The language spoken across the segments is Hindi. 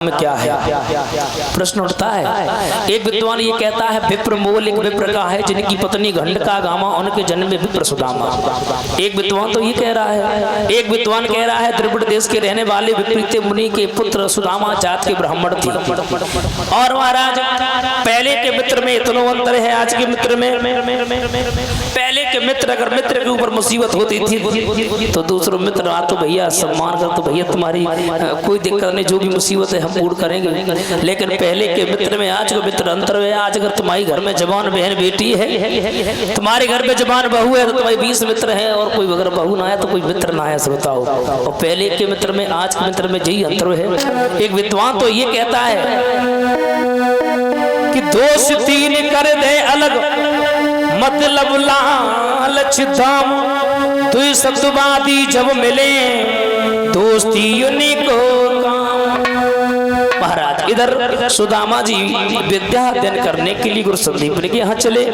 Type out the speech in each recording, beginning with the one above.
में क्या है? प्रश्न उठता है। एक विद्वान ये कहता है, विप्र मोल एक विप्र का है, जिनकी पत्नी घंडका गामा, उनके जन्म में विप्र सुदामा। एक विद्वान तो ये कह रहा है। एक विद्वान कह रहा है, द्रविड़ देश के रहने वाले विपरीत मुनि के पुत्र सुदामा जात के ब्राह्मण थे। और महाराज पहले के मित्र में इतना अंतर है आज के मित्र में। पहले के मित्र अगर मित्र के ऊपर मुसीबत होती थी तो दूसरों मित्र आ तो भैया सम्मान कर, तो भैया तुम्हारी कोई दिक्कत नहीं, जो भी मुसीबत है हम पूर्ण करेंगे। लेकिन पहले के मित्र में आज के मित्र अंतर है। आज अगर तुम्हारी घर में जवान बहन बेटी है, तुम्हारे घर में जवान बहू है, तो तुम्हारे 20 मित्र हैं, और कोई अगर बहू ना है तो कोई मित्र ना है। बताओ, और पहले के मित्र में आज के मित्र में यही अंतर है। एक विद्वान तो ये कहता है कि 2 से 3 कर दे अलग, मतलब लालच दाम, दुई सत्वादी जब मिले दोस्ती उन्हीं को काम। महाराज इधर सुदामा जी विद्या अध्ययन करने के लिए गुरु संदीप के यहाँ चले,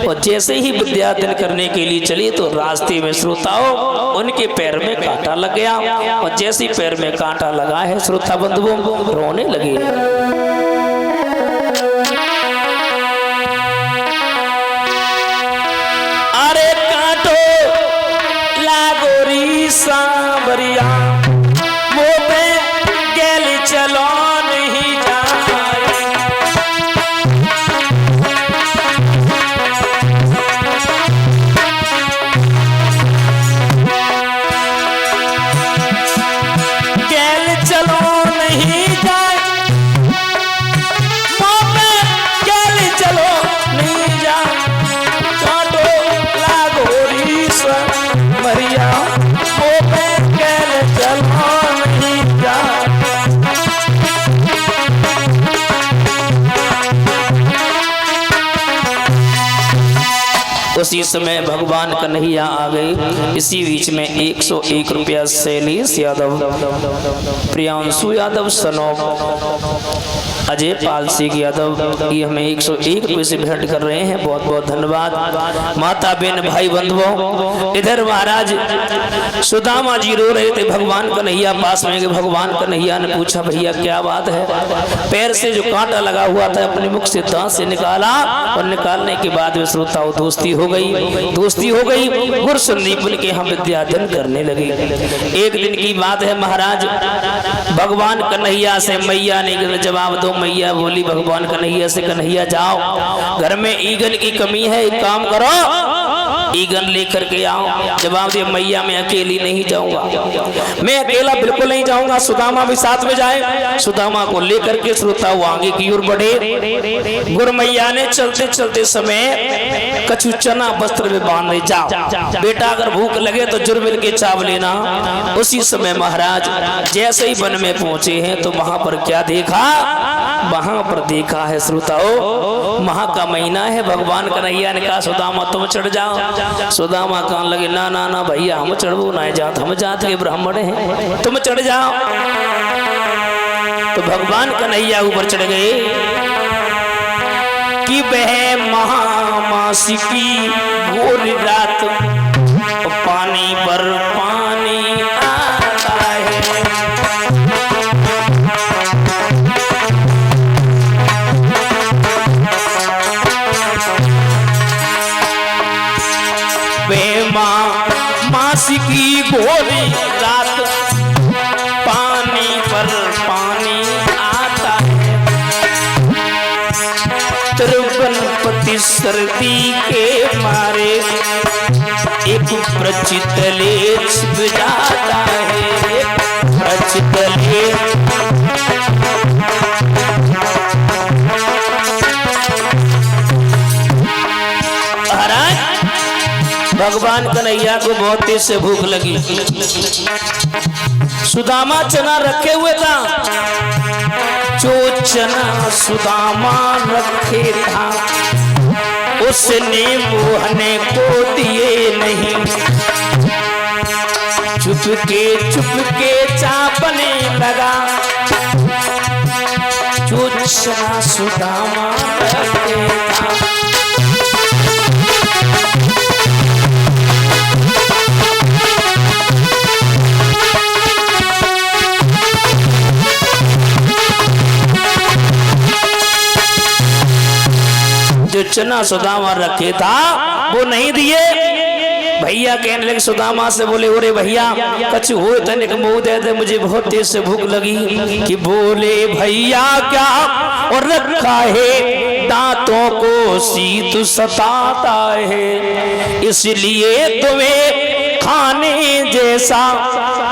और जैसे ही विद्या अध्ययन करने के लिए चले तो रास्ते में श्रोताओं उनके पैर में कांटा लग गया, और जैसे ही पैर में कांटा लगा है श्रोता बंधुओं रोने लगे। अरे कांटो लागोरी सांवरिया, मोटे गेल चलो नहीं जाए। गेल चलो नहीं जाए, मोटे गेल चलो नहीं जाए। कांटो लागोरी सांवरिया, मोटे गेल चलो नहीं जाए। उसी समय भगवान कन्हैया आ गए। इसी बीच में 101 रुपया शैलेश यादव, प्रियांशु यादव, सनोप अजय पाल सिंह यादव, ये हमें 101 रुपये से भेंट कर रहे हैं। बहुत बहुत धन्यवाद। माता बहन भाई बंधुओं, इधर महाराज सुदामा जी रो रहे थे, भगवान कन्हैया पास में गए। भगवान कन्हैया ने पूछा, भैया क्या बात है? पैर से जो कांटा लगा हुआ था अपने मुख से दांत से निकाला, और निकालने के बाद में श्रोताओं दोस्ती हो गई। गुरु संदीप के यहाँ विद्या अध्ययन करने लगे। एक दिन की बात है महाराज, भगवान कन्हैया से मैया ने जवाब दो। मैया बोली भगवान कन्हैया से, कन्हैया जाओ घर में ईगन की कमी है, एक काम करो ईगन लेकर के आओ। जवाब दिया, मैया मैं अकेली नहीं जाऊंगा, मैं अकेला बिल्कुल नहीं जाऊंगा, सुदामा भी साथ में जाए। सुदामा को लेकर के श्रोताओं आगे की ओर बढ़े। गुरु मैया ने चलते चलते समय कछु चना वस्त्र में बांधे, जाओ बेटा अगर भूख लगे तो जुर मिल के चाव लेना। उसी समय महाराज जैसे ही वन में पहुंचे हैं तो वहां पर क्या देखा? वहां पर देखा है श्रोताओं, माह का महीना है। भगवान कन्हैया ने कहा, सुदामा तुम चढ़ जाओ। सुदामा कहने लगे, ना ना ना भैया हम चढ़बो ना जात, हम जात के ब्राह्मण हैं, तुम चढ़ जाओ। तो भगवान कन्हैया ऊपर चढ़ गए कि वह महामासी की घोर रात, पानी पर पानी आता है। मासी की घोरी रात, पानी पर पानी आता है। तिरुपति सर्दी के मारे एक प्रचितले छिप जाता है। प्रचितले भगवान कन्हैया को बहुत तेज से भूख लगी। सुदामा चना रखे हुए था, जो चना सुदामा रखे था उसने मोहने को दिए नहीं। चुपके चापने लगा, जो चना सुदामा रखे था। दक्षिणा सुदामा रखे था वो नहीं दिए। भैया कहने लगे सुदामा से, बोले ओरे भैया कछ हो तनिक मुंह दे दे, मुझे बहुत तेज से भूख लगी। कि बोले भैया क्या और रखा है, दांतों को शीत सताता है, इसलिए तुम्हें खाने जैसा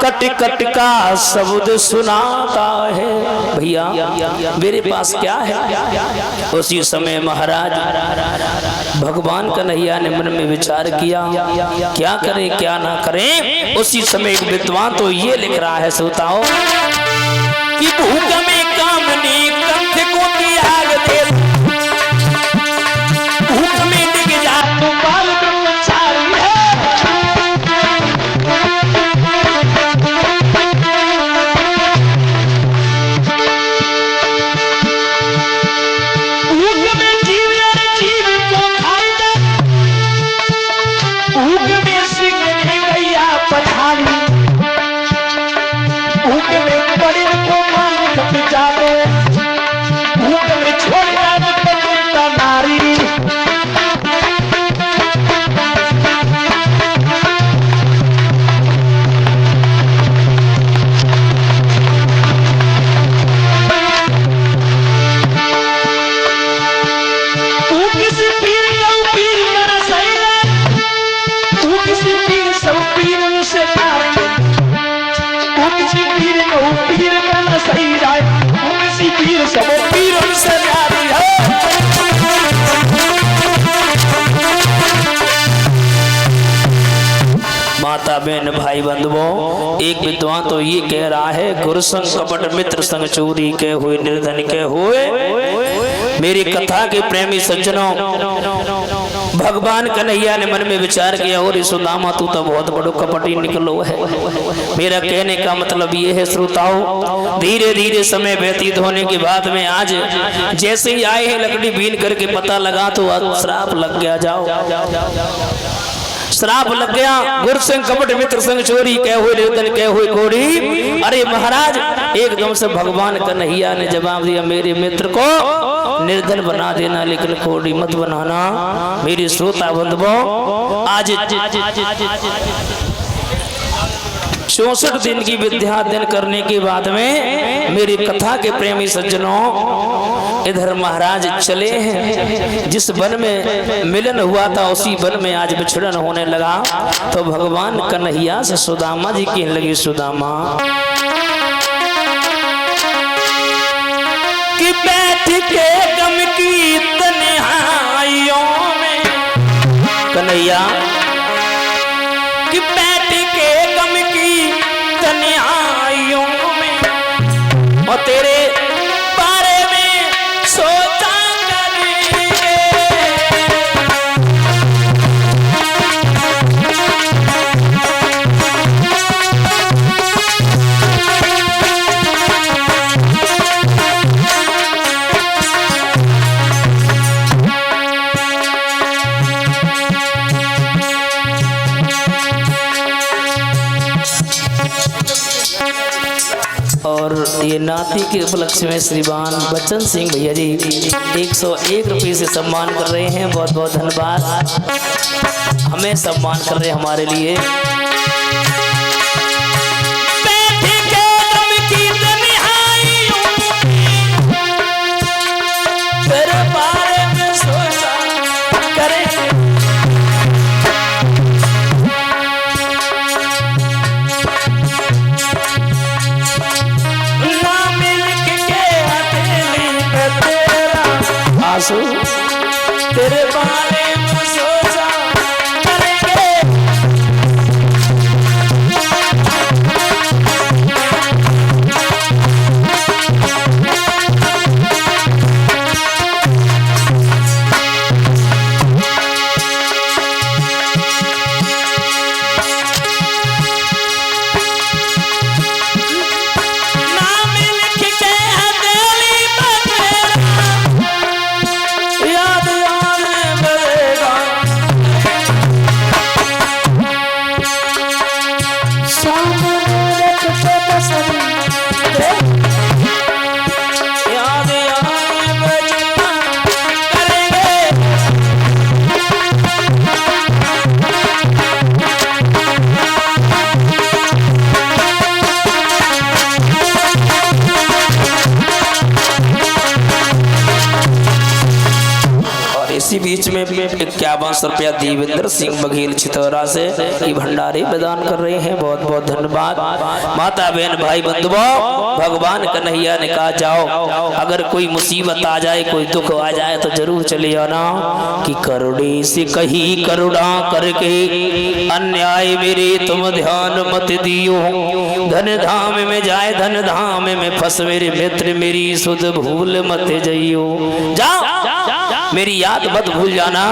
कट कट का शब्द सुनाता है। भैया मेरे पास क्या है। उसी समय महाराज भगवान कन्हैया ने मन में विचार किया, क्या करें क्या ना करें। उसी समय एक विद्वान तो ये लिख रहा है, सुताओ कि भूख में कामनी कंठ को त्याग दे, भूख में डिग जा तो बाल ब्रह्मचारी है। भूख में जीव को खाए, भूख में सिंह ने गैया पठारी, भूख में बड़े को मांग जावे, भूख में छोड़ा तो नारी। सही जाए उसी पीर सब पीर से जारी है। माता बहन भाई बंधुओं, एक विद्वान तो ये कह रहा है, गुरु संग कपट मित्र संग चोरी के हुए निर्धन के हुए। मेरी कथा के प्रेमी सज्जनों, भगवान कन्हैया ने मन में विचार किया, और सुदामा तू तो बहुत बड़ो कपटी निकलो है। मेरा कहने का मतलब ये है श्रोताओं, धीरे धीरे समय व्यतीत होने के बाद में आज जैसे ही आए हैं लकड़ी बीन करके पता लगा तो श्राप लग गया। जाओ श्राप लग गया, गुरु संग कपट मित्र संग चोरी कह हुए निर्धन कह हुए कोड़ी। अरे महाराज एकदम से भगवान कन्हैया ने जवाब दिया, मेरे मित्र को निर्धन बना देना लेकिन कोड़ी मत बनाना। मेरी श्रोता बंधुओं, आज 64 दिन की विद्या अध्ययन करने के बाद में मेरी कथा के प्रेमी सज्जनों इधर महाराज चले हैं। जिस वन में मिलन हुआ था उसी वन में आज विछड़न होने लगा। तो भगवान कन्हैया से सुदामा जी कहने लगी, सुदामा कि बैठ के गम की तन्हाइयों में, कन्हैया कि बैठ के गम की तन्हाइयों में और तेरे बारे में सोचा करेंगे। और ये नाती के उपलक्ष्य में श्रीमान बच्चन सिंह भैया जी 101 रुपये से सम्मान कर रहे हैं। बहुत बहुत धन्यवाद, हमें सम्मान कर रहे हैं हमारे लिए। तेरे बारे में सोचा करेंगे। याद इसी बीच में 51 रुपया देवेंद्र सिंह बघेल चितौरा से ये भंडारे प्रदान कर रहे हैं। बहुत बहुत धन्यवाद। माता बहन भाई बंधुओं, भगवान कन्हैया ने कहा जाओ, अगर कोई मुसीबत आ जाए, कोई दुख आ जाए तो जरूर चले आना कि करुणे से कही करुणा करके अन्याय मेरे तुम ध्यान मत दियो। धन धाम में जाए धन धाम में फंस मेरे मित्र, मेरी सुध भूल मत जइयो। जाओ मेरी याद मत भूल जाना।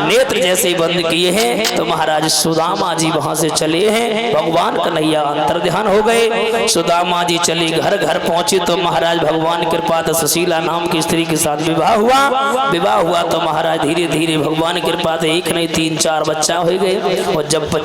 नेत्र जैसे बंद किए हैं तो महाराज सुदामा जी वहां से चले हैं। भगवान कन्हैया अंतर ध्यान हो गए। सुदामा जी चले, घर घर पहुंचे तो महाराज भगवान कृपा से सुशीला नाम की स्त्री के साथ विवाह हुआ। विवाह हुआ तो महाराज धीरे धीरे भगवान कृपा से एक नहीं 3-4 बच्चा हो गए। और जब